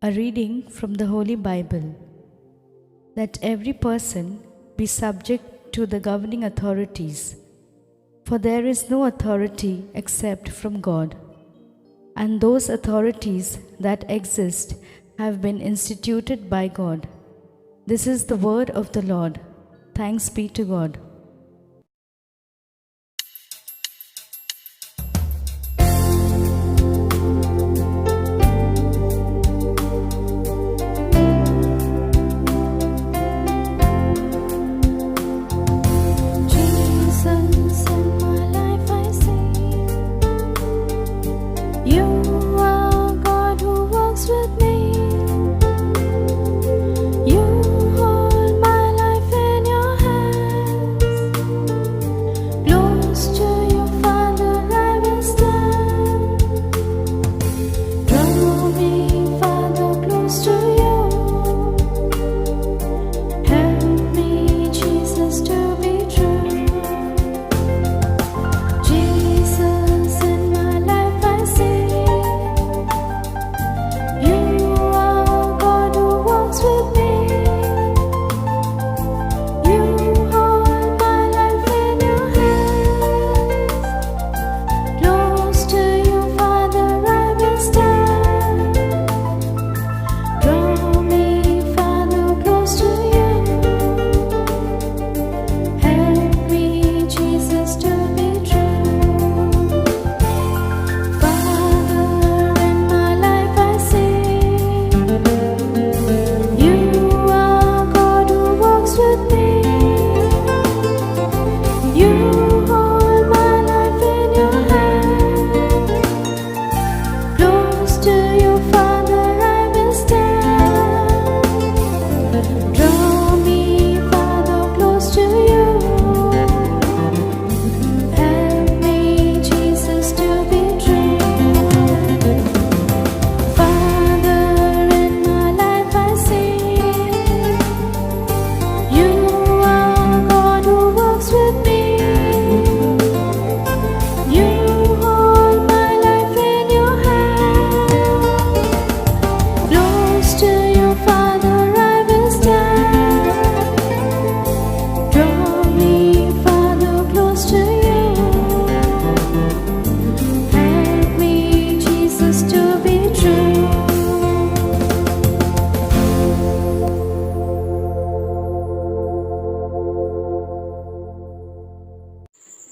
A reading from the Holy Bible. Let every person be subject to the governing authorities, for there is no authority except from God, and those authorities that exist have been instituted by God. This is the word of the Lord. Thanks be to God.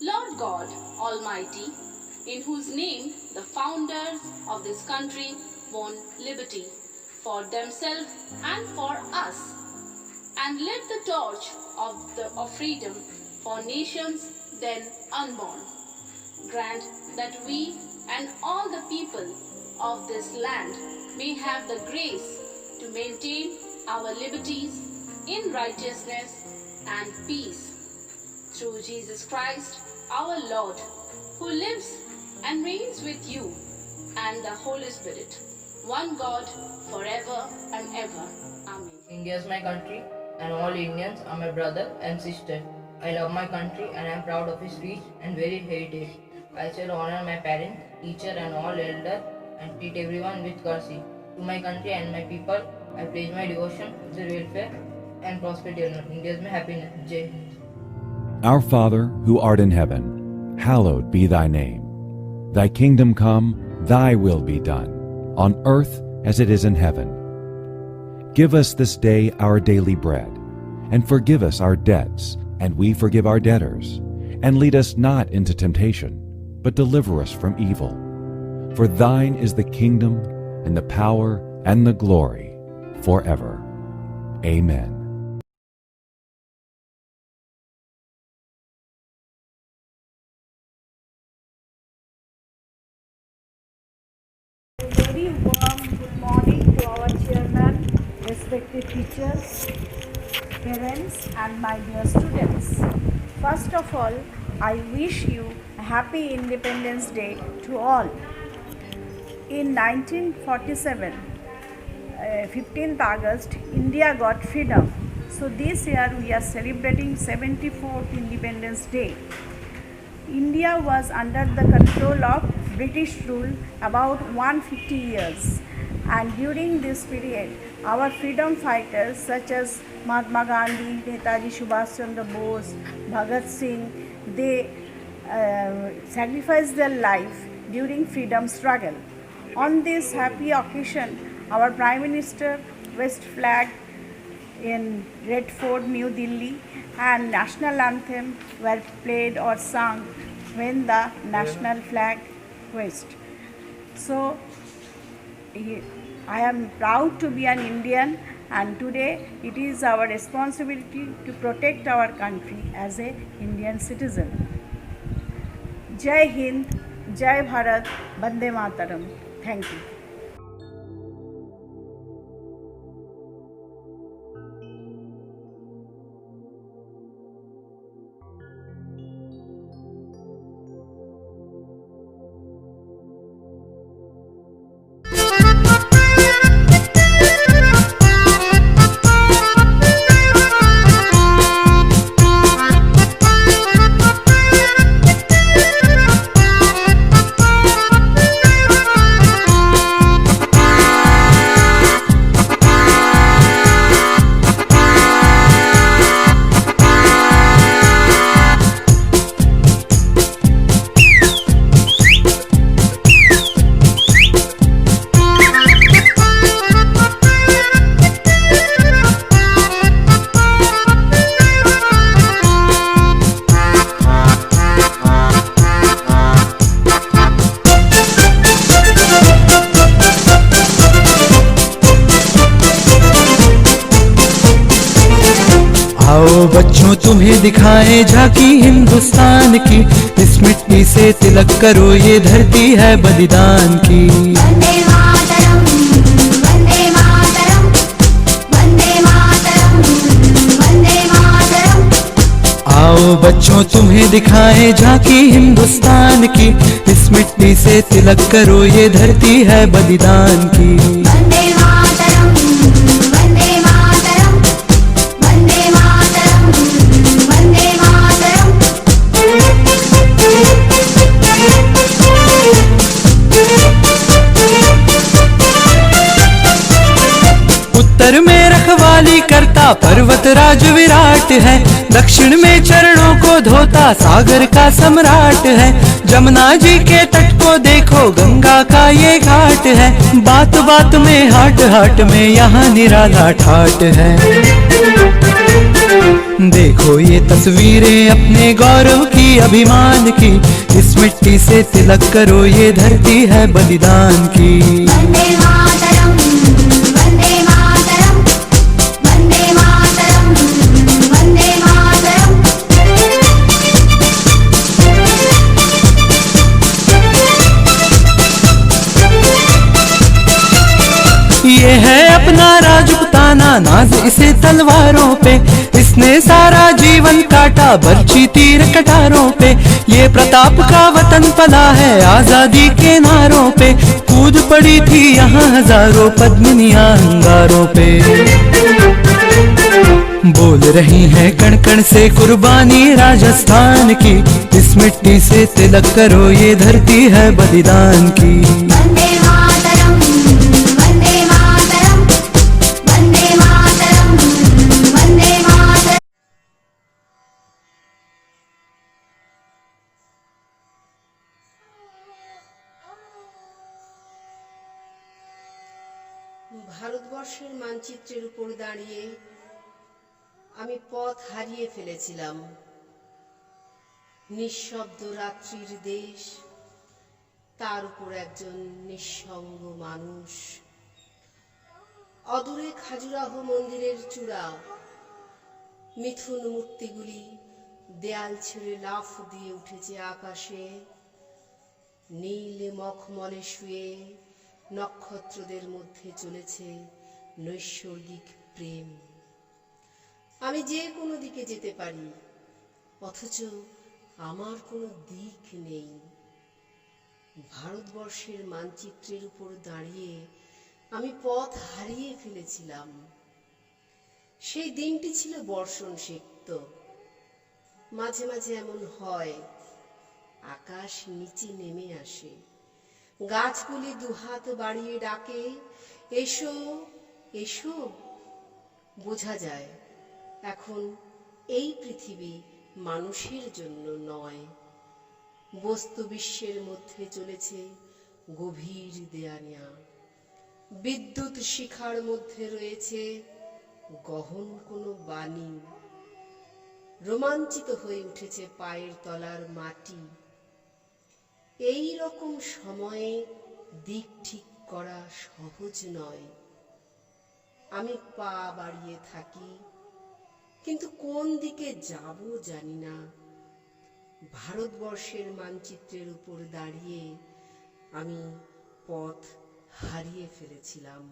Lord God Almighty, in whose name the founders of this country won liberty for themselves and for us, and lit the torch of freedom for nations then unborn, grant that we and all the people of this land may have the grace to maintain our liberties in righteousness and peace. Through Jesus Christ, our Lord, who lives and reigns with you and the Holy Spirit, one God, forever and ever. Amen. India is my country, and all Indians are my brother and sister. I love my country and I am proud of its rich and varied heritage. I shall honor my parents, teacher and all elders and treat everyone with courtesy. To my country and my people, I pledge my devotion to the welfare and prosperity of India's my happiness. Jai Hind. Our Father, who art in heaven, hallowed be thy name. Thy kingdom come, thy will be done, on earth as it is in heaven. Give us this day our daily bread, and forgive us our debts, and we forgive our debtors. And lead us not into temptation, but deliver us from evil. For thine is the kingdom, and the power, and the glory, forever. Amen. Very warm good morning to our chairman, respected teachers, parents and my dear students. First of all, I wish you a happy Independence Day to all. In 1947, 15th August, India got freedom. So this year we are celebrating 74th Independence Day. India was under the control of British rule about 150 years. And during this period, our freedom fighters such as Mahatma Gandhi, Netaji Subhash Chandra Bose, Bhagat Singh, they sacrificed their life during freedom struggle. On this happy occasion, our Prime Minister raised flag in Red Fort, New Delhi, and national anthem were played or sung when the national flag raised. So, I am proud to be an Indian, and today it is our responsibility to protect our country as a Indian citizen. Jai Hind, Jai Bharat, Vande Mataram. Thank you. आओ बच्चों तुम्हें दिखाए झांकी हिंदुस्तान की, इस मिट्टी से तिलक करो ये धरती है बलिदान की। वंदे मातरम, वंदे मातरम, वंदे मातरम, वंदे मातरम। आओ बच्चों तुम्हें दिखाए झांकी हिंदुस्तान की, इस मिट्टी से तिलक करो ये धरती है बलिदान की। वंदे मातरम, वंदे मातरम, वंदे मातरम, वंदे मातरम। उत्तर में रखवाली करता पर्वत राज विराट है, दक्षिण में चरणों को धोता सागर का सम्राट है। जमुना जी के तट को देखो गंगा का ये घाट है, बात बात में हाट हाट में यहाँ निराला ठाट है। देखो ये तस्वीरें अपने गौरव की अभिमान की, इस मिट्टी से तिलक करो ये धरती है बलिदान की। वंदे मातरम, वंदे मातरम, वंदे मातरम, वंदे मातरम। ये है अपना राजपुताना, नाज इसे तलवारों पे, इसने सारा जीवन काटा बर्छी तीर कटारों पे। ये प्रताप का वतन पला है आजादी के नारों पे, कूद पड़ी थी यहाँ हजारों पद्मिनियां अंगारों पे। बोल रही है कण कण से कुर्बानी राजस्थान की, इस मिट्टी से तिलक करो ये धरती है बलिदान की। वंदे मातरम, वंदे मातरम, वंदे मातरम, वंदे मातरम। ভারতবর্ষের মানচিত্রের উপর দাঁড়িয়ে আমি পথ হারিয়ে ফেলেছিলাম। নিঃশব্দ রাত্রির দেশ, তার উপর একজন নিঃসঙ্গ মানুষ। অদূরে খাজুরাহ মন্দিরের চূড়া, মিথুন মূর্তিগুলি দেয়াল ছেড়ে লাফ দিয়ে উঠেছে আকাশে। নীল মখমলে শুয়ে নক্ষত্রদের মধ্যে চলেছে নৈসর্গিক প্রেম। আমি যে কোনো দিকে যেতে পারি, অথচ আমার কোনো দিক নেই। ভারতবর্ষের মানচিত্রের উপর দাঁড়িয়ে আমি পথ হারিয়ে ফেলেছিলাম। সেই দিনটি ছিল বর্ষণ সিক্ত। মাঝে মাঝে এমন হয়, আকাশ নিচে নেমে আসে, গাছগুলি দুহাত বাড়িয়ে ডাকে, এসো এসো। বোঝা যায় এখন এই পৃথিবী মানুষের জন্য নয়, বস্তু বিশ্বের মধ্যে চলেছে গভীর দেয়ানিয়া। বিদ্যুৎ শিখার মধ্যে রয়েছে গহন কোনো বাণী। রোমাঞ্চিত হয়ে উঠেছে পায়ের তলার মাটি। এই রকম সময়ে দিক ঠিক করা সহজ নয়। আমি পা বাড়িয়ে থাকি, কিন্তু কোন দিকে যাব জানি না। ভারতবর্ষের মানচিত্রের উপর দাঁড়িয়ে আমি পথ হারিয়ে ফেলেছিলাম।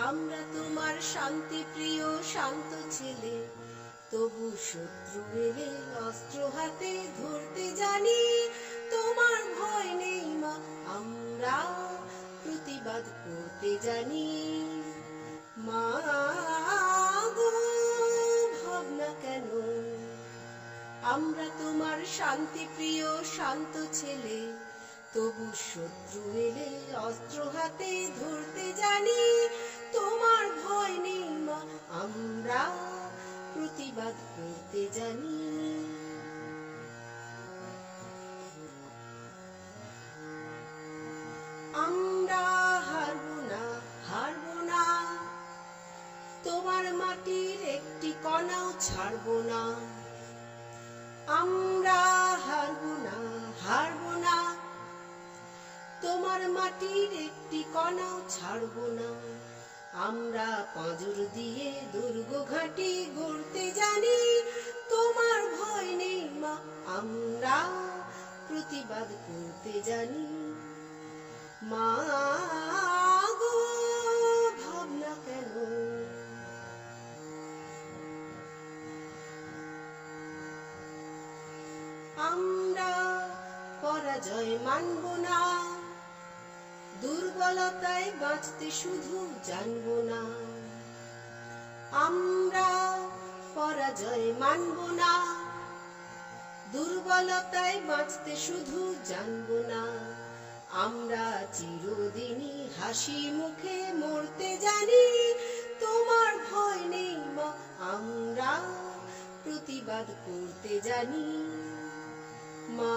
আমরা তোমার শান্তি প্রিয় শান্ত ছেলে, তবু শত্রু এলে অস্ত্র হাতে ধরতে জানি। তোমার ভয় নেই মা, আমরা প্রতিবাদ করতে জানি। মা গো ভাবনা কেন, আমরা তোমার শান্তি প্রিয় শান্ত ছেলে, তবু শত্রু এলে অস্ত্র হাতে ধরতে জানি। তোমার ভয় নেই মা, আমরা প্রতিবাদ করতে জানি। আমরা হারবো না, হারবো না, তোমার মাটির একটি কণাও ছাড়বো না। আমরা হারবো না, হারবো না, তোমার মাটির একটি কণাও ছাড়বো না। আমরা পাঁজর দিয়ে দুর্গ ঘাঁটি গড়তে জানি। তোমার ভয় নেই মা, আমরা প্রতিবাদ করতে জানি। মা গো ভাবনা কেন, আমরা পরাজয় মানব না, দুর্বলতায় বাঁচতে শুধু জানবো না। আমরা পরাজয় মানব না, দুর্বলতায় বাঁচতে শুধু জানবো না। আমরা চিরদিনই হাসি মুখে মরতে জানি। তোমার ভয় নেই মা, আমরা প্রতিবাদ করতে জানি। মা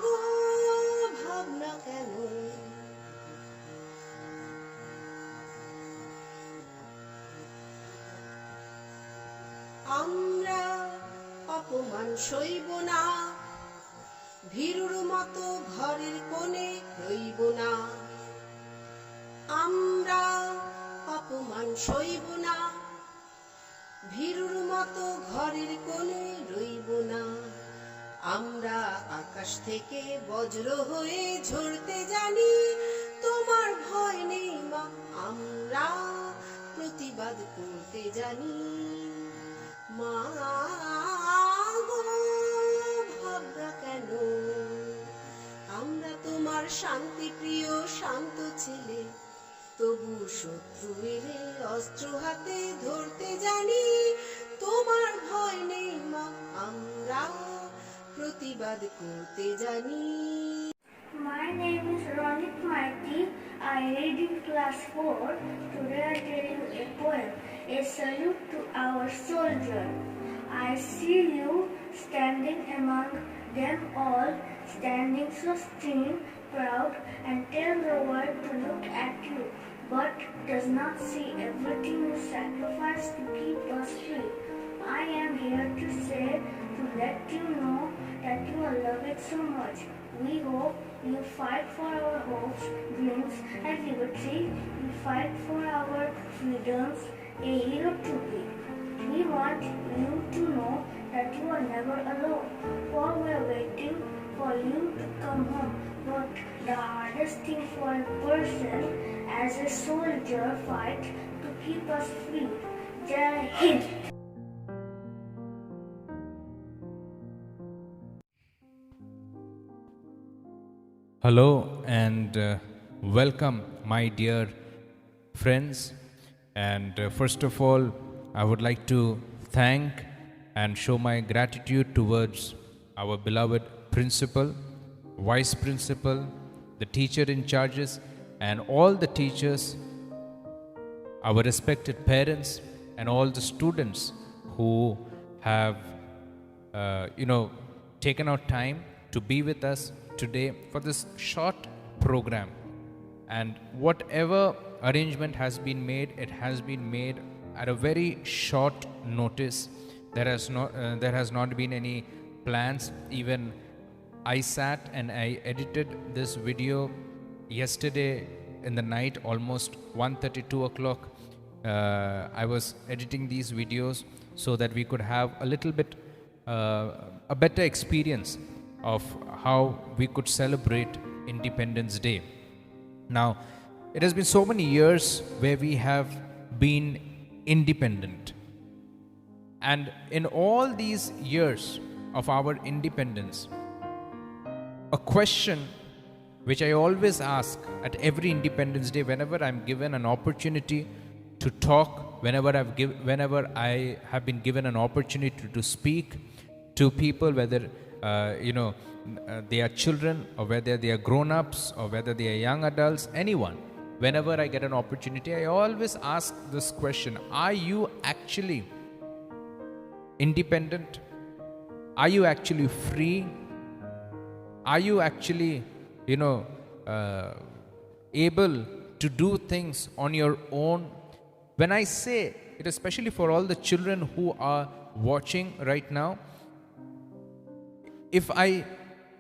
গো ভাবনা কেন, আমরা অপমান সইব না, ভীরুর মতো ঘরের কোণে রইব না। আমরা অপমান সইব না, ভীরুর মতো ঘরের কোণে রইব না। আমরা আকাশ থেকে বজ্র হয়ে ঝরতে জানি। তোমার ভয় নেই মা, আমরা প্রতিবাদ করতে জানি। মা গো ভাবনা কেন, আমরা তোমার শান্তি প্রিয় শান্ত ছেলে, তবু শত্রু এলে অস্ত্র হাতে ধরতে জানি। তোমার ভয় নেই মা, আমরা প্রতিবাদ করতে জানি। My name is Ronit Maiti. I read in class 4. Today I tell you a poem, a salute to our soldier. I see you standing among them all, standing so strong, proud, and tell the world to look at you, but does not see everything you sacrifice to keep us free. I am here to say, to let you know that you are loved so much. We hope you fight for our hopes, dreams, and liberty. You fight for our freedoms, a hero to be. We want you to know that you are never alone, for we are waiting for you to come home. But the hardest thing for a person as a soldier fight to keep us free. Jai Hind. Hello and welcome, my dear friends. And first of all, I would like to thank and show my gratitude towards our beloved principal, vice principal, the teacher in charges, and all the teachers, our respected parents, and all the students who have, taken out time to be with us today for this short program. And whatever arrangement has been made, it has been made at a very short notice. There has not been any plans. Even I sat and I edited this video yesterday in the night, almost 1:30, 2 o'clock. I was editing these videos so that we could have a little bit a better experience of how we could celebrate Independence Day. Now, it has been so many years where we have been independent. And in all these years of our independence, a question which I always ask at every Independence Day, whenever I'm given an opportunity to talk, whenever I have been given an opportunity to speak to people, whether they are children or whether they are grown-ups or whether they are young adults, anyone. Whenever I get an opportunity, I always ask this question: are you actually independent? Are you actually free? Are you actually, able to do things on your own? When I say it, especially for all the children who are watching right now, if I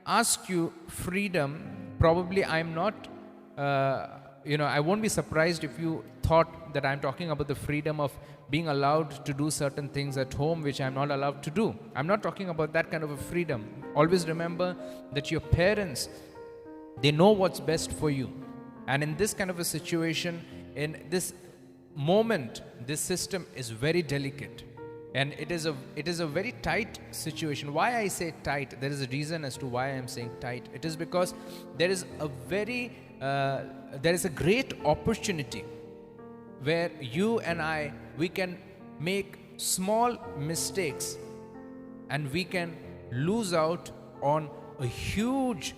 ask you freedom, probably I'm not, I won't be surprised if you thought that I'm talking about the freedom of being allowed to do certain things at home which I'm not allowed to do. I'm not talking about that kind of a freedom. Always remember that your parents, they know what's best for you. And in this kind of a situation, in this moment, this system is very delicate. And it is a very tight situation. Why I say tight, there is a reason as to why I am saying tight. It is because there is a great opportunity where you and I, we can make small mistakes and we can lose out on a huge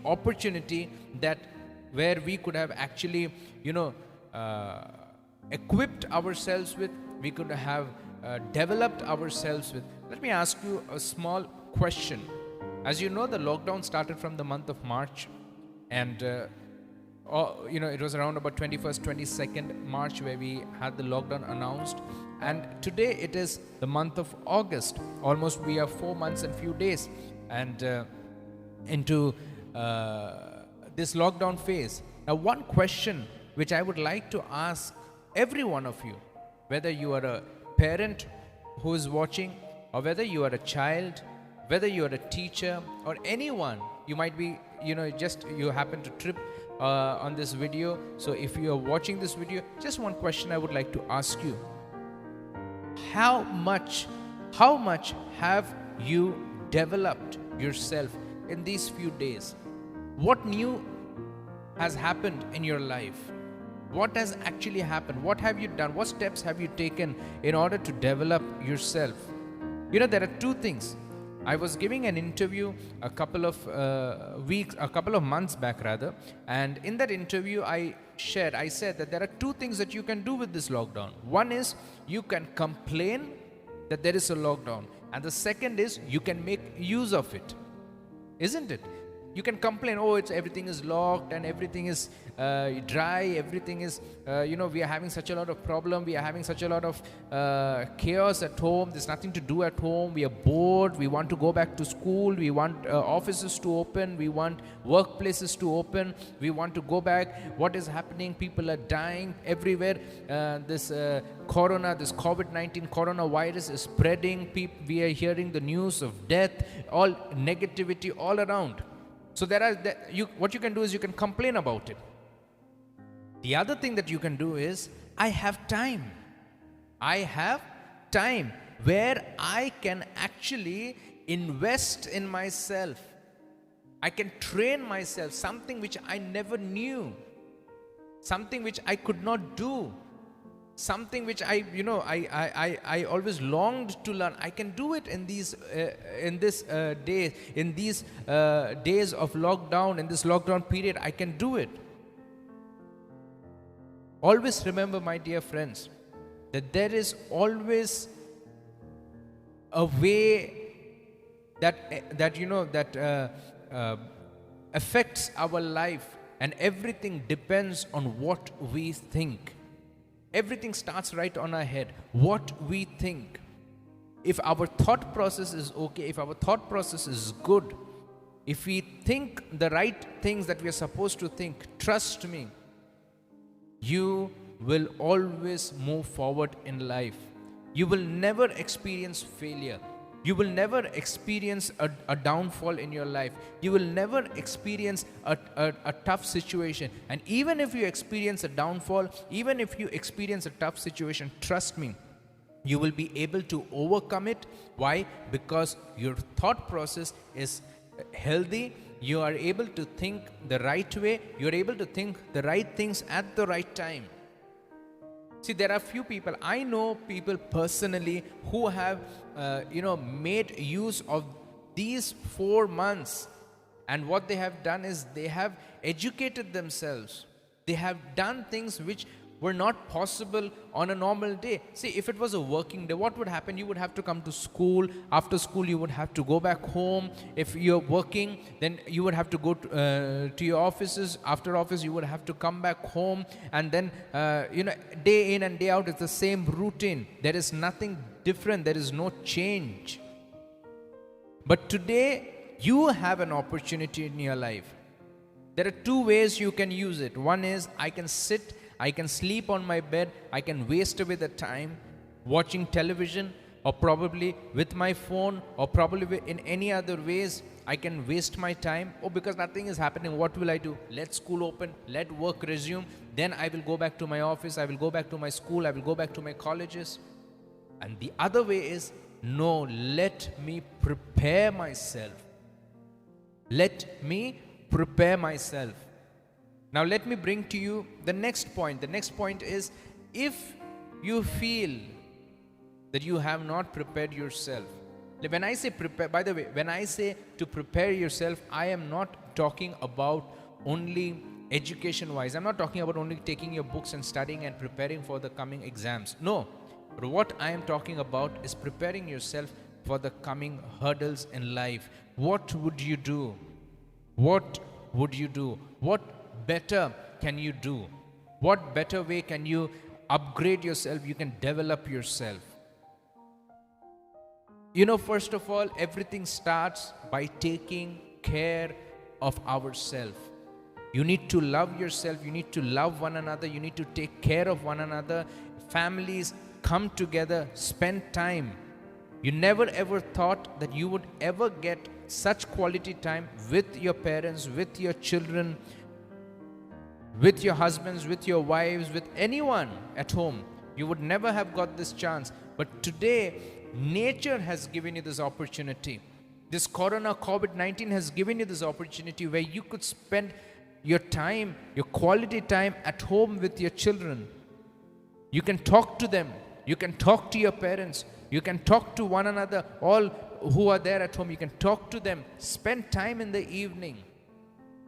opportunity that where we could have actually, equipped ourselves with, we could have developed ourselves with. Let me ask you a small question. As you know, the lockdown started from the month of March, and it was around about 21st, 22nd March where we had the lockdown announced, and today it is the month of August. Almost we are 4 months and few days and into this lockdown phase. Now, one question which I would like to ask every one of you, whether you are a parent who is watching, or whether you are a child, whether you are a teacher or anyone, you might be, you happen to trip on this video. So if you are watching this video, just one question I would like to ask you: how much have you developed yourself in these few days? What new has happened in your life? What has actually happened? What have you done? What steps have you taken in order to develop yourself? There are two things. I was giving an interview a couple of months back rather, and in that interview I said that there are two things that you can do with this lockdown. One is you can complain that there is a lockdown, and the second is you can make use of it. Isn't it? You can complain, everything is locked and everything is dry, everything is, we are having such a lot of problem, we are having such a lot of chaos at home, there's nothing to do at home, we are bored, we want to go back to school, we want offices to open, we want workplaces to open, we want to go back. What is happening? People are dying everywhere. This COVID-19 coronavirus is spreading. We are hearing the news of death, all negativity all around. So what you can do is you can complain about it. The other thing that you can do is, I have time. I have time where I can actually invest in myself. I can train myself, something which I never knew, something which I could not do, something which I always longed to learn. I can do it in these days of lockdown, in this lockdown period. I can do it. Always remember, my dear friends, that there is always a way that affects our life, and everything depends on what we think. Everything starts right on our head. What we think. If our thought process is okay, if our thought process is good, if we think the right things that we are supposed to think, trust me, you will always move forward in life. You will never experience failure. You will never experience a downfall in your life. You will never experience a tough situation. And even if you experience a downfall, even if you experience a tough situation, trust me, you will be able to overcome it. Why? Because your thought process is healthy. You are able to think the right way. You are able to think the right things at the right time. See, there are few people, I know people personally who have, made use of these 4 months. And what they have done is they have educated themselves. They have done things which were not possible on a normal day. See, if it was a working day, what would happen? You would have to come to school. After school, you would have to go back home. If you're working, then you would have to go to your offices. After office, you would have to come back home. And then, day in and day out, it's the same routine. There is nothing different. There is no change. But today, you have an opportunity in your life. There are 2 ways you can use it. One is, I can sit, I can sleep on my bed, I can waste away the time watching television, or probably with my phone, or probably in any other ways. I can waste my time. Oh, because nothing is happening, what will I do? Let school open, let work resume, then I will go back to my office, I will go back to my school, I will go back to my colleges. And the other way is, no, let me prepare myself. Let me prepare myself. Now let me bring to you the next point. The next point is, if you feel that you have not prepared yourself. When I say prepare, by the way, when I say to prepare yourself, I am not talking about only education wise. I'm not talking about only taking your books and studying and preparing for the coming exams. No. But what I am talking about is preparing yourself for the coming hurdles in life. What would you do? What would you do? What better can you do? What better way can you upgrade yourself? You can develop yourself. First of all, everything starts by taking care of ourselves. You need to love yourself. You need to love one another. You need to take care of one another. Families come together, spend time. You never ever thought that you would ever get such quality time with your parents, with your children, with your husbands, with your wives, with anyone at home. You would never have got this chance. But today, nature has given you this opportunity. This corona COVID-19 has given you this opportunity where you could spend your time, your quality time at home with your children. You can talk to them. You can talk to your parents. You can talk to one another, all who are there at home. You can talk to them. Spend time in the evening.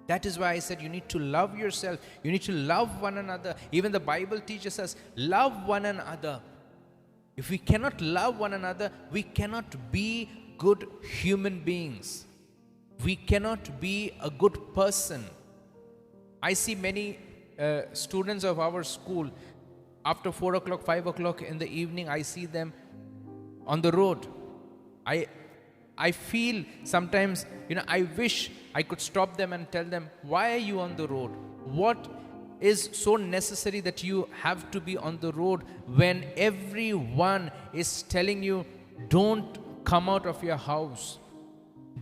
That is why I said you need to love yourself. You need to love one another. Even the Bible teaches us, love one another. If we cannot love one another, we cannot be good human beings. We cannot be a good person. I see many students of our school, after 4 o'clock, 5 o'clock in the evening, I see them on the road. I feel sometimes, I wish I could stop them and tell them, why are you on the road? What is so necessary that you have to be on the road when everyone is telling you, don't come out of your house.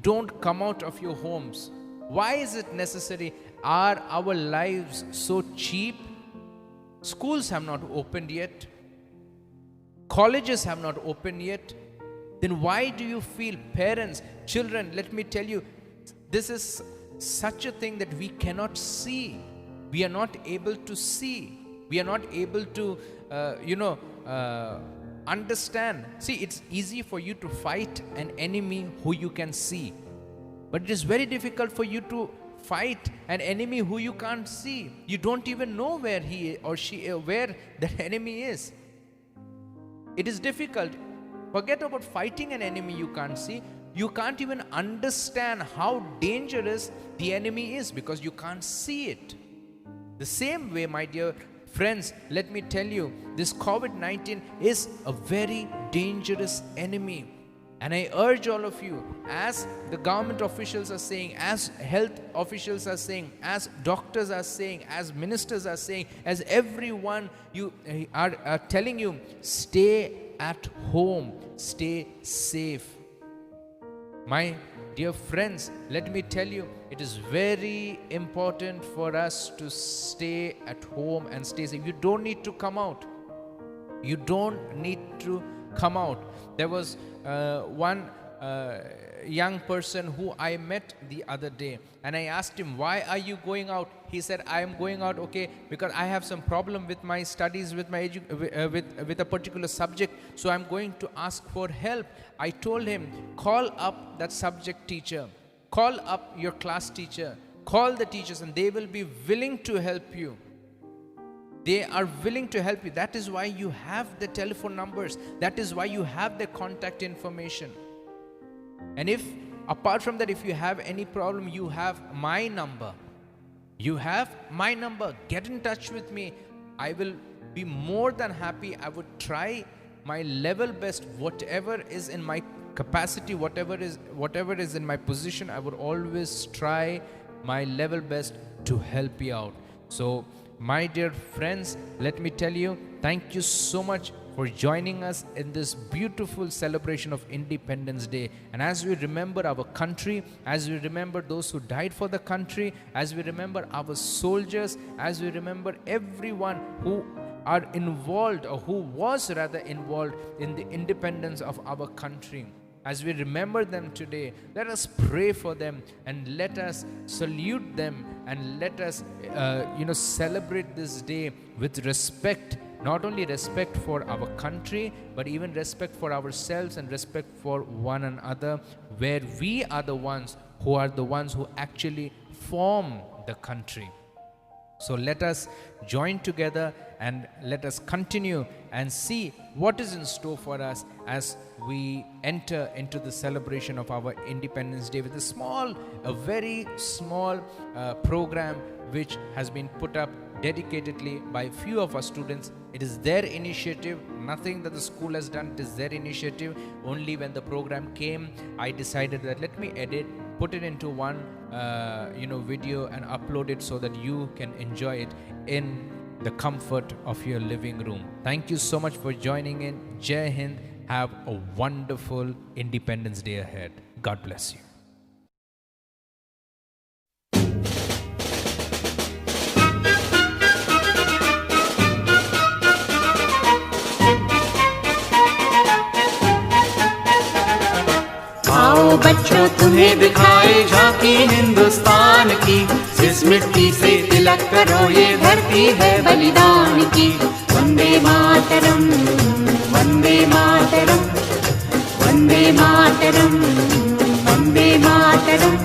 Don't come out of your homes. Why is it necessary? Are our lives so cheap? Schools have not opened yet. Colleges have not opened yet. Then why do you feel, parents, children, let me tell you, this is such a thing that we cannot see. We are not able to see. We are not able to, understand. See, it's easy for you to fight an enemy who you can see, but it is very difficult for you to fight an enemy who you can't see. You don't even know where he or she, where the enemy is. It is difficult. Forget about fighting an enemy you can't see. You can't even understand how dangerous the enemy is because you can't see it. The same way, my dear friends, let me tell you, this COVID-19 is a very dangerous enemy. And I urge all of you, as the government officials are saying, as health officials are saying, as doctors are saying, as ministers are saying, as everyone you are telling you, stay at home, stay safe. My dear friends, let me tell you, it is very important for us to stay at home and stay safe. You don't need to come out. You don't need to come out. There was one young person who I met the other day, and I asked him, why are you going out? He said, I am going out, okay, because I have some problem with my studies, with my with a particular subject, so I'm going to ask for help. I told him, call up that subject teacher, call up your class teacher, call the teachers, and they will be willing to help you. They are willing to help you. That is why you have the telephone numbers. That is why you have the contact information. And if, apart from that, if you have any problem, you have my number. You have my number. Get in touch with me. I will be more than happy. I would try my level best, whatever is in my capacity, whatever is in my position, I would always try my level best to help you out. So, my dear friends, let me tell you, thank you so much for joining us in this beautiful celebration of Independence Day. And as we remember our country, as we remember those who died for the country, as we remember our soldiers, as we remember everyone who are involved, or who was rather involved in the independence of our country, as we remember them today, let us pray for them and let us salute them and let us celebrate this day with respect. Not only respect for our country, but even respect for ourselves and respect for one another, where we are the ones who actually form the country. So let us join together and let us continue and see what is in store for us as we enter into the celebration of our Independence Day with a very small program which has been put up dedicatedly by a few of our students. It is their initiative, nothing that the school has done, it is their initiative. Only when the program came, I decided that let me edit, put it into one video and upload it so that you can enjoy it in the comfort of your living room. Thank you so much for joining in. Jai Hind. Have a wonderful Independence Day ahead. God bless you. आओ बच्चों तुम्हें दिखाए झांकी हिंदुस्तान की, जिस मिट्टी से तिलक करो ये धरती है बलिदान की। वंदे मातरम, वंदे मातरम, वंदे मातरम, वंदे मातरम।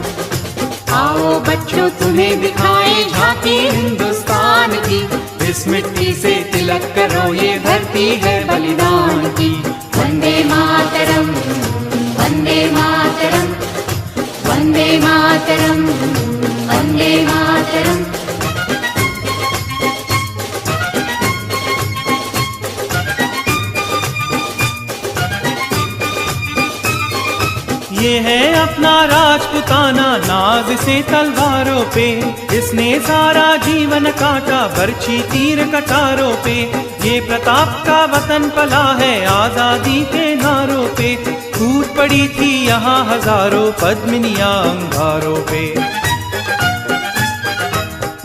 आओ बच्चों तुम्हें दिखाए झांकी हिंदुस्तान की, जिस मिट्टी से तिलक करो ये धरती है बलिदान की। वंदे मातरम, वंदे मातरम, वंदे मातरम, वंदे मातरम। ये है अपना राजपुताना नाज से तलवारों पे, इसने सारा जीवन काटा बरछी तीर कटारों पे। ये प्रताप का वतन पला है आजादी के नारों पे, टूट पड़ी थी यहाँ हजारों पद्मिनियां अंगारों पे।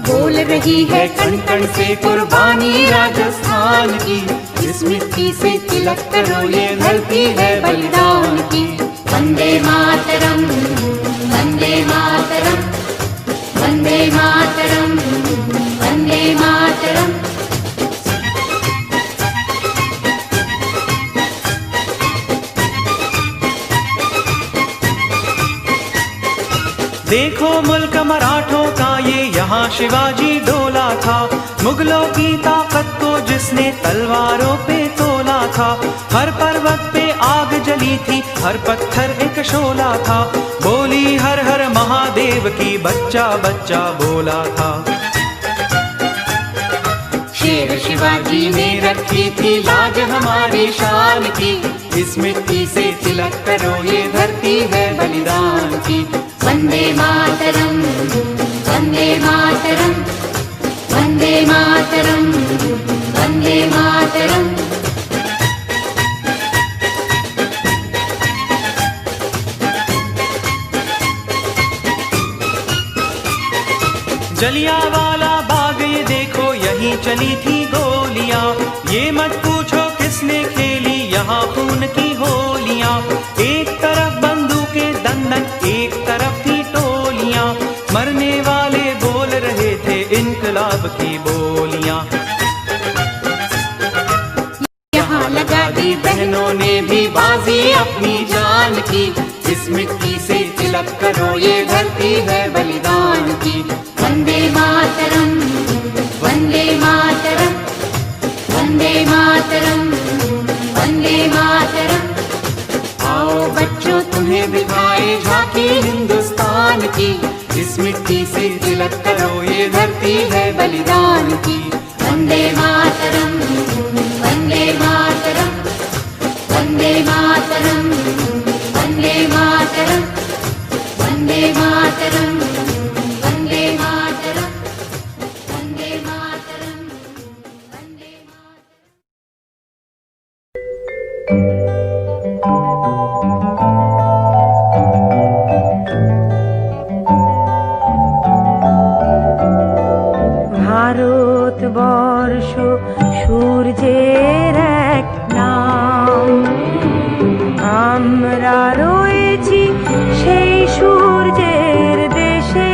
बोल रही है कण कण से कुर्बानी राजस्थान की, इस मिट्टी से तिलक करो ये धरती है बलिदान की। वंदे मातरम, वंदे मातरम, वन्दे मातरम् वन्दे मातरम्। देखो मुल्क मराठों का ये यहाँ शिवाजी डोला था, मुगलों की ताकत को जिसने तलवारों पे तोला था। हर पर्वत पे आग जली थी, हर पत्थर एक शोला था, बोली हर हर महादेव की बच्चा बच्चा बोला था। शेर शिवाजी ने रखी थी लाज हमारी शान की, इस मिट्टी से तिलक करो ये धरती है बलिदान की। वन्दे मातरम् वन्दे मातरम् वन्दे मातरम् वन्दे मातरम्। जलियांवाला बाग ये देखो यहीं चली थी गोलियां, ये मत पूछो किसने खेली यहाँ खून की होलियां। एक तरफ बंदूकें दंदन एक तरफ थी टोलियां, मरने वाले बोल रहे थे इनकलाब की बोलियां। यहाँ लगा दी बहनों ने भी बाजी अपनी जान की, इस मिट्टी से तिलक करो ये धरती है बलिदान की। वन्दे मातरम् वन्दे मातरम् वन्दे मातरम् वन्दे मातरम्। आओ बच्चों तुम्हें दिखाए झांकी हिंदुस्तान की, इस मिट्टी से तिलक करो ये धरती है बलिदान की। वन्दे मातरम् वन्दे मातरम् वन्दे मातरम् वन्दे मातरम् वन्दे मातरम् वन्दे मातरम् वन्दे मातरम् वन्दे ভারতবর্ষ সূর্যের এক নাম, আমরা রয়েছি সেই সূর্যের দেশে।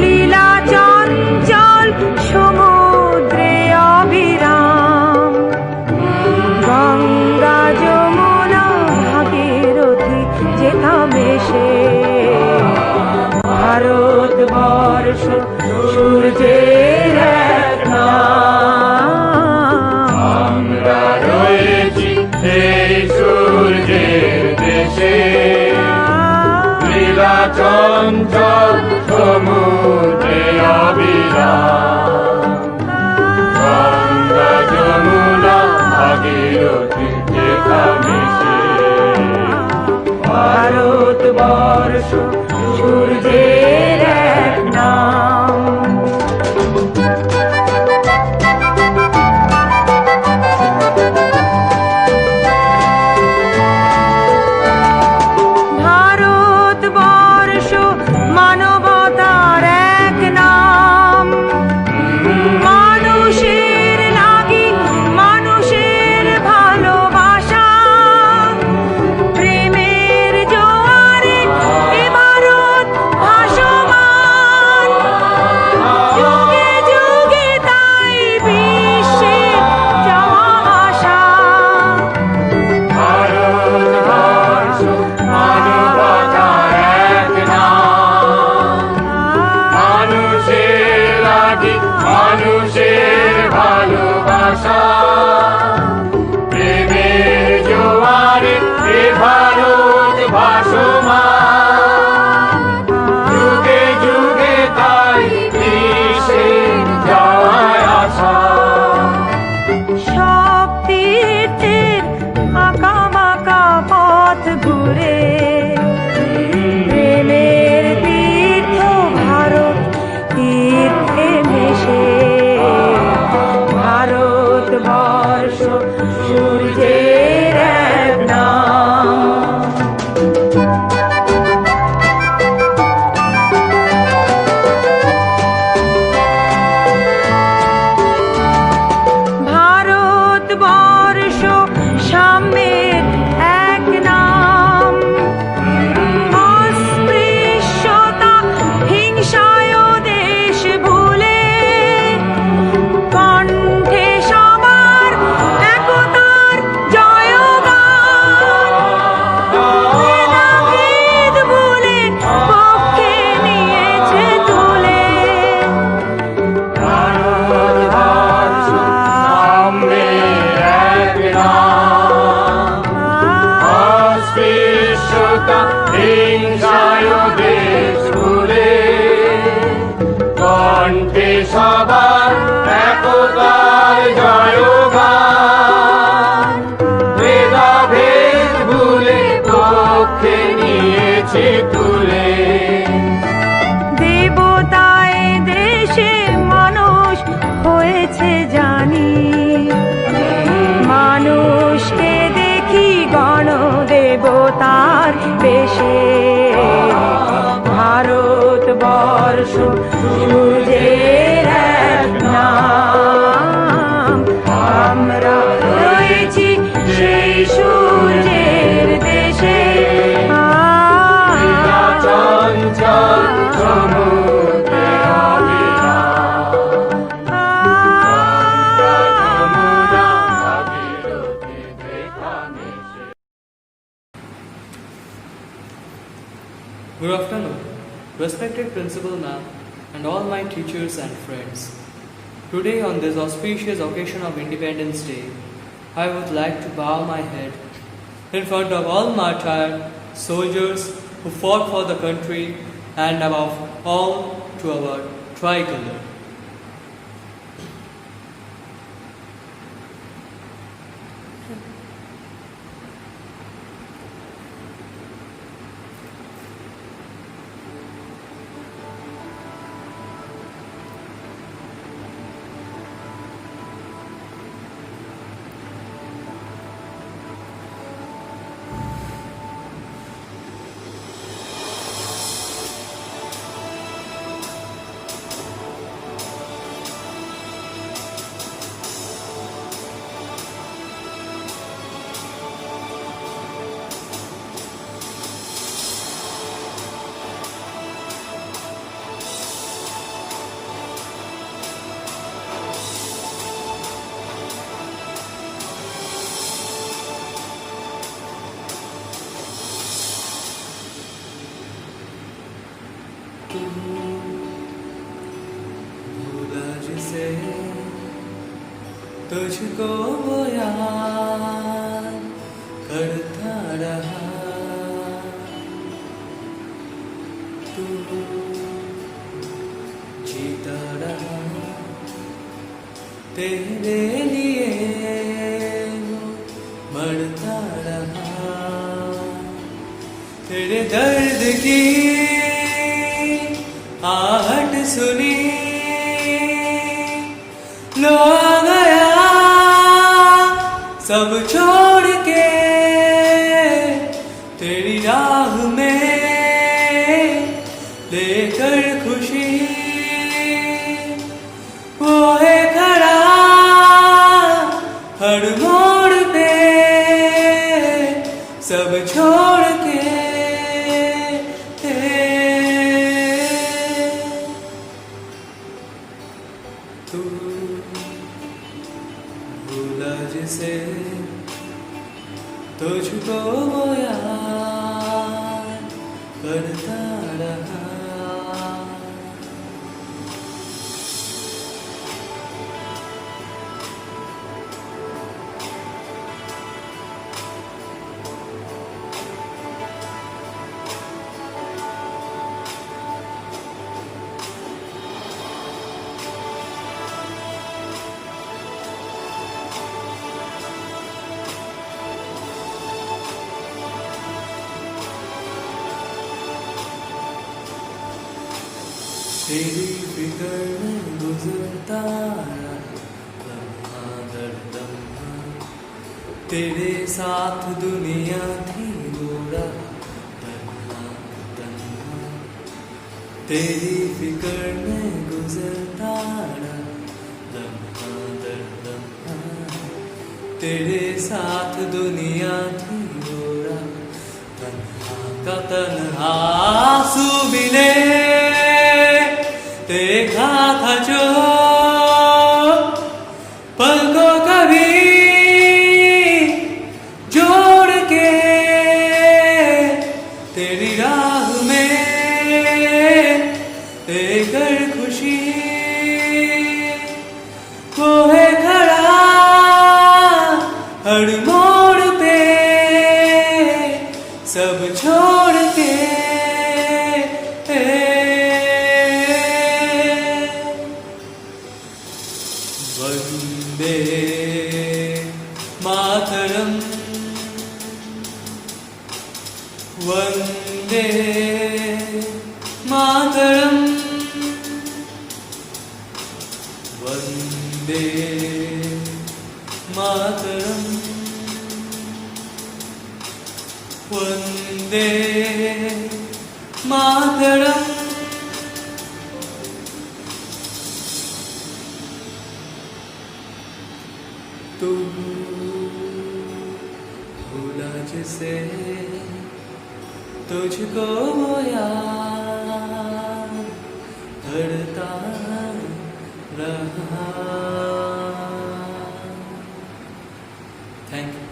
লীলা চঞ্চল সমুদ্রে অবিরাম, গঙ্গা যমুনা ভাগীরথী যেতাম এসে। ভারতবর্ষ সূর্যের এক নাম, আমরা রয়েছি এই সূর্যের দেশে। লীলা চঞ্চল সমুদ্রে অবিরাম, গঙ্গা যমুনা ভাগীরথী যেতাম এসে। ভারতবর্ষ সূর্যের এক নাম। ভারতবর্ষ মানবতার এক নাম, মানুষের লাগি মানুষের ভালোবাসা। প্রেমের জোয়ারে এ ভারত ভাসমান, যুগে যুগে তাই বিশ্বে যাওয়া আসা। ভারতবর্ষ মানবতার এক নাম, মানুষের লাগি মানুষের ভালোবাসা। প্রেমের জোয়ারে এ ভারত ভাসমান, যুগে যুগে তাই বিশ্বে যাওয়ার আশা। সব তীর্থের আঁকা বাঁকা পথ ঘুরে, প্রেমের তীর্থ ভারত তীর্থে মেশে। ভারতবর্ষ সূর্যের এক নাম। ভারতবর্ষ সাম্যের এক নাম, অস্পৃশ্যতা হিংসা দেশে ভারতবর্ষ সূর্যের এক নাম আমরা রয়েছি সেই সূর্যের দেশে চঞ্চল সমুদ্রে অবিরাম যমুনা ভাগীরথী যেখানে সে Good afternoon, respected Principal Ma'am and all my teachers and friends. Today on this auspicious occasion of Independence Day, I would like to bow my head in front of all martyred soldiers who fought for the country and above all to our tricolor. भूला जिसे तुझको वो याद करता रहा तू जीता रहा तेरे लिए मरता रहा तेरे दर्द की आहट सुनी लो गया सब छोड़ के तेरी राह में लेकर खुशी वो है खड़ा हर मोड़ पे सब छोड़ के तू भूला जिसे तुझको वो याद करता रहा तेरी फिक्र में गुजरता लम्हा दर लम्हा तेरे साथ दुनिया थी गोरा तन्हा तन्हा तेरी फिक्र में गुजरता लम्हा दर लम्हा तेरे साथ दुनिया थी गोरा तन्हा का तन्हा आंसू मिले देखा था जो पल को कभी जोड़ के तेरी राह में लेकर खुशी वो है खड़ा हर मोड़ पे सब छोड़ के वंदे मातरम वंदे मातरम वंदे मातरम वंदे मातरम। तू भूला जिसे तुझको वो याद करता रहा। Thank you.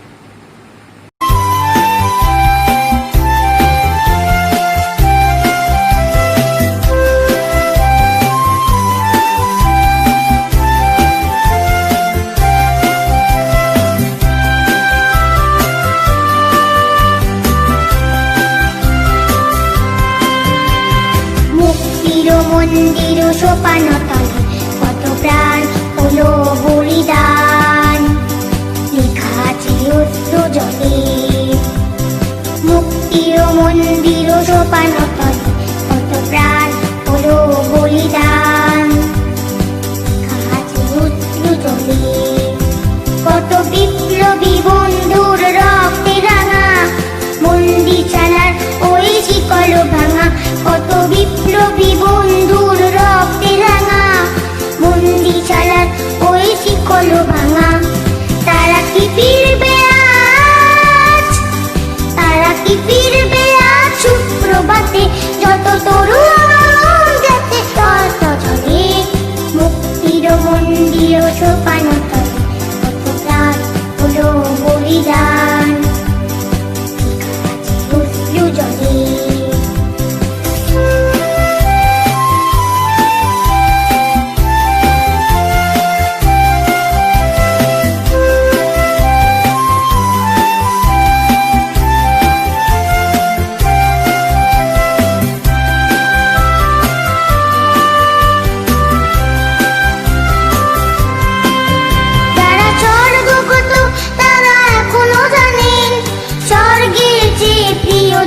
মন্দির সোপান তলে কত প্রাণ হলো বলিদান, লেখা আছে অশ্রু জলে। মুক্তির মন্দির সোপান তলে কত প্রাণ হলো বলিদান, লেখা আছে অশ্রু জলে। কত বিপ্লবী বন্ধুর রক্তে রাঙা মন্দির চালার ওই শিকল ভাঙা। কত বিপ্লবী বন্ধুর রক্তে রাঙা মন্দির চালার ওই শিকল ভাঙা। তারা কি ফিরবে আজ, তারা কি ফিরবে আজ সুপ্রভাতে, যত তরুণ যাচ্ছে তত চলে। মুক্তির মন্দির সোপান তলে কত প্রাণ হলো বলিদান, অশ্রু জলে।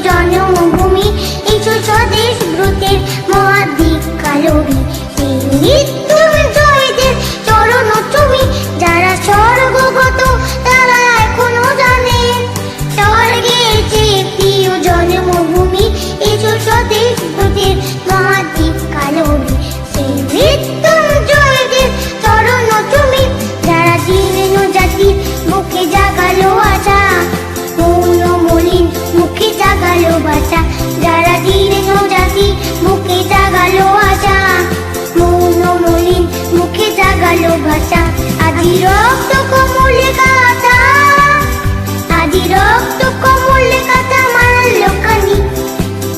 জন্মভূমি ইচ্ছু স্বদেশ ব্রতের মহাদিক কালবি, সেই মৃত্যুঞ্জয়দের চরণ তুমি। যারা স্বর্গগত তারা এখনো জানে, স্বর্গের চেয়ে প্রিয় জন্মভূমি ইচ্ছু স্বদেশ ব্রতের মহাদিক কালবি, সেই মৃত্যুঞ্জয়দের চরণ তুমি। যারা জীর্ণ জাতির বুকে জাগালো আশা, মৌন মলিন মুখে জাগালো ভাষা। যারা জীর্ণ জাতি মুখে জাগালো আশা, মৌন মলিন মুখে জাগালো ভাষা। আজি রক্ত কমলে কাঁথা, আজি রক্ত কমলে কাঁথা মারল কানি,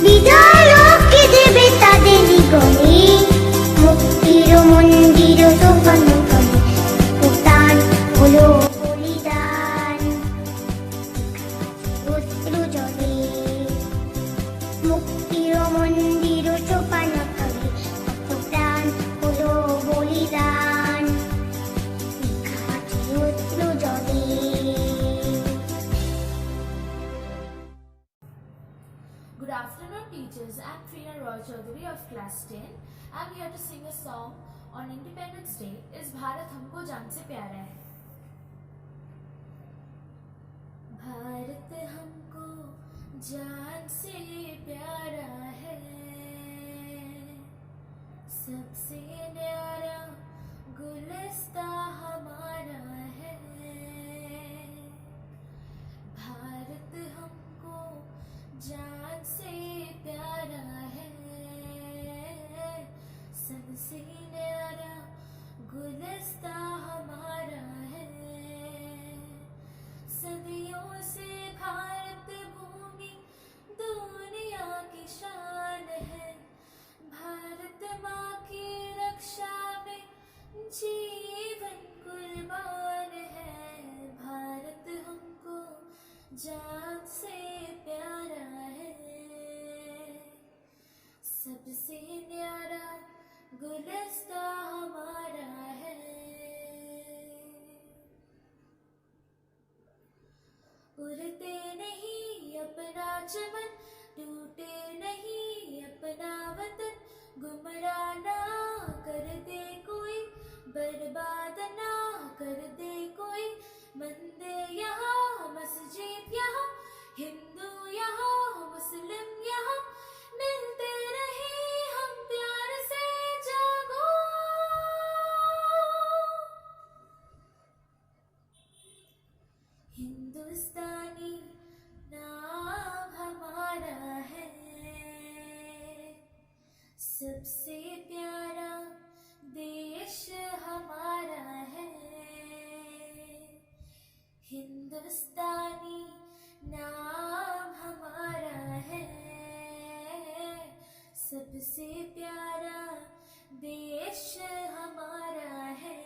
বিধায়ককে দেবে তাদের গলে। মুক্তির মন্দির সোপান তলে প্রাণ হলো বলিদান, অশ্রু জলে। মুক্তির মন্দির সোপান তলে কত প্রাণ হলো বলিদান, লেখা আছে অশ্রু জলে। Good afternoon, teachers. I'm Trina Roy Chaudhary of class 10. I'm here to sing a song on Independence Day. Is Bharat humko jaan se pyara hai. Bharat हमको जान से प्यारा है, सबसे न्यारा गुलिस्ता हमारा है। भारत हमको जान से प्यारा है, सबसे न्यारा गुलिस्ता हमारा है। सदियों से भारत भूमि दुनिया की शान है, भारत माँ की रक्षा में जीवन कुर्बान है। भारत हमको जान से प्यारा है, सबसे न्यारा गुलिस्ता हमारा है। उड़ते नहीं अपना चमन, टूटे नहीं अपना वतन, गुमराह ना कर दे कोई, बर्बाद ना कर दे कोई। मंदिर यहाँ मस्जिद यहाँ, हिंदू यहाँ हिंदुस्तानी नाम हमारा है, सबसे प्यारा देश हमारा है। हिंदुस्तानी नाम हमारा है, सबसे प्यारा देश हमारा है।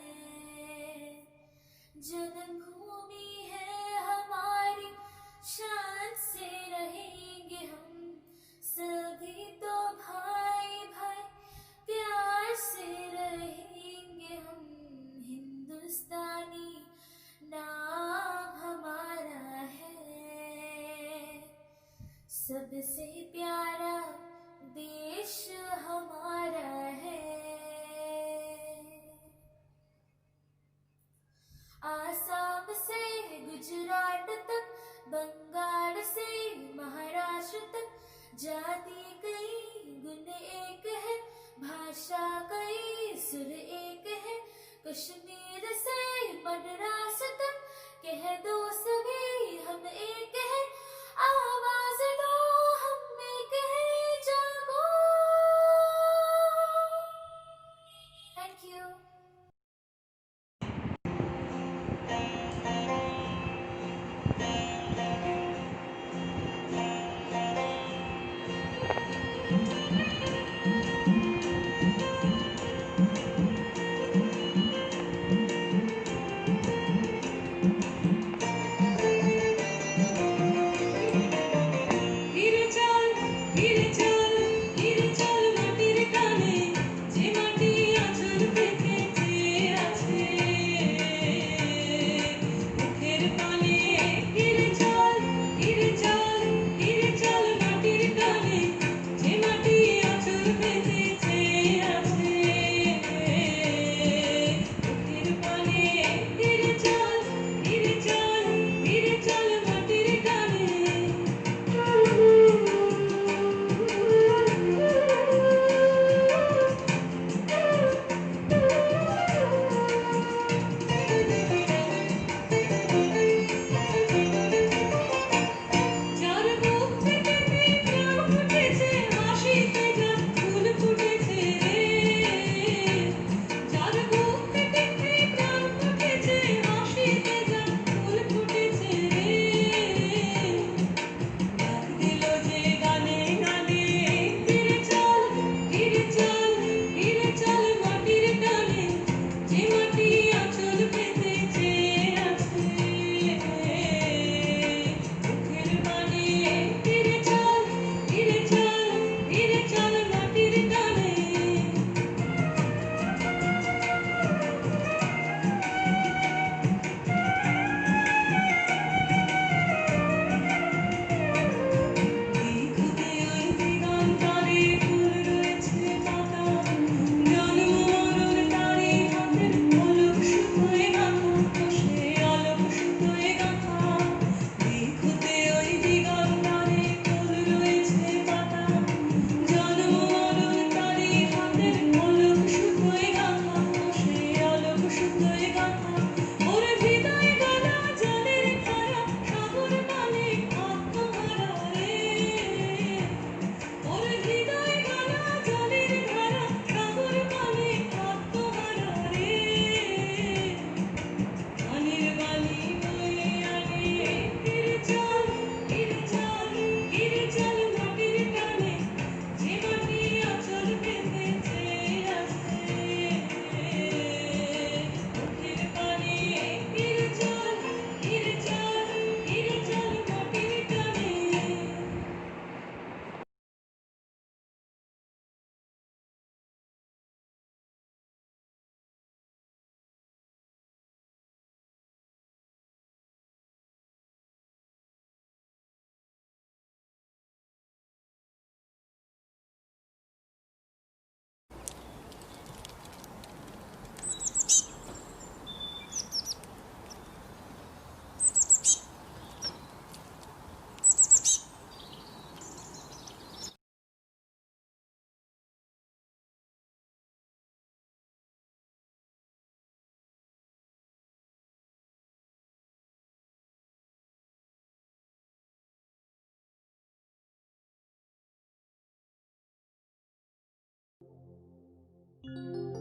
जन्मभूमि है हमारी, शान से रहेंगे हम सभी तो भाई भाई, प्यार से रहेंगे हम। हिंदुस्तानी नाम हमारा है, सबसे प्यारा देश हमारा है। आसाम से गुजरात तक, बंगाल से महाराष्ट्र तक, जाति कई गुण एक है, भाषा कई सुर एक है। कश्मीर से मद्रास तक, कह दो सभी हम एक है। आवाज दो हम you.